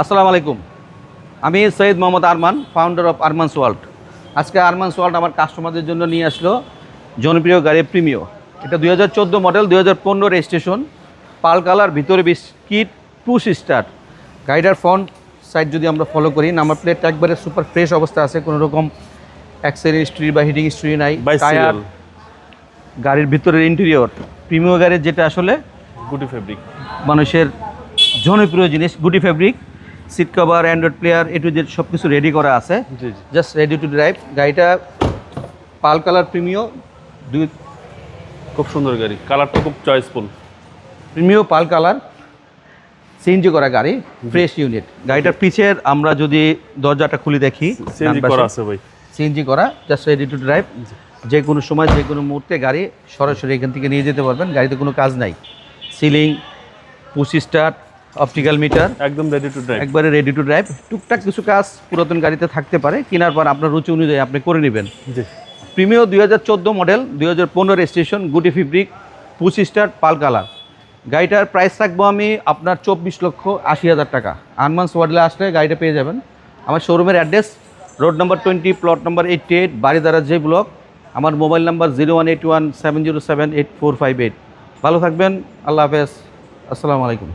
আসসালামু আলাইকুম। আমি Syed Mohammad Arman, founder of Arman's world. আজকে আরমানস ওয়ার্ল্ড আমার কাস্টমারদের জন্য নিয়ে আসলো জনপ্রিয় গাড়ি প্রিমিও। এটা 2014 মডেল, 2015 রেজিস্ট্রেশন, পাল কালার, ভিতরে বিস্কিট, পুশ স্টার্ট। গাড়িটার ফ্রন্ট সাইড যদি আমরা ফলো করি, নাম্বার প্লেট একবারে সুপার ফ্রেশ অবস্থা আছে, কোনো রকম অ্যাক্সিডেন্ট হিস্ট্রি বা হিটিং হিস্ট্রি নাই। টায়ার, গাড়ির ভিতরের ইন্টেরিয়র, প্রিমিও গাড়ির যেটা আসলে গুটি ফেব্রিক, মানুষের জনপ্রিয় জিনিস, গুটি fabric, seat cover, android player, A to Z সব কিছু রেডি করা আছে, জি জি, জাস্ট রেডি টু ড্রাইভ। গাড়িটা পাল কালার প্রিমিও, খুব সুন্দর গাড়ি, কালারটা খুব choiceful. Premio pearl colour, CNG করা গাড়ি, ফ্রেশ ইউনিট। গাড়িটার পিছের আমরা যদি দরজাটা খুলে দেখি, সিএনজি করা আছে ভাই, সিএনজি করা, জাস্ট রেডি টু ড্রাইভ। যে কোনো সময় যে কোনো মুহূর্তে গাড়ি সরাসরি এখান থেকে নিয়ে যেতে পারবেন। গাড়িতে কোনো কাজ নাই, ceiling, push start, optical metre, একদম রেডি টু ড্রাইভ, একবারে রেডি টু ড্রাইভ। টুকটাক কিছু কাজ পুরাতন গাড়িতে থাকতে পারে, কেনার পর আপনার রুচি অনুযায়ী আপনি করে নেবেন। জি। প্রিমিও 2014 মডেল, 2015 রেজিস্ট্রেশন, গুটি ফেব্রিক, পুশ স্টার্ট, পাল কালার। গাড়িটার প্রাইস থাকবো আমি আপনার 24,80,000 টাকা। আরমানস ওয়ার্ল্ডে আসলে গাড়িটা পেয়ে যাবেন। আমার শোরুমের address road number 20, plot number 88, বাড়িদারা যে ব্লক। আমার মোবাইল নাম্বার 0181 707 8458। ভালো থাকবেন, আল্লাহ হাফেজ, আসসালামু আলাইকুম।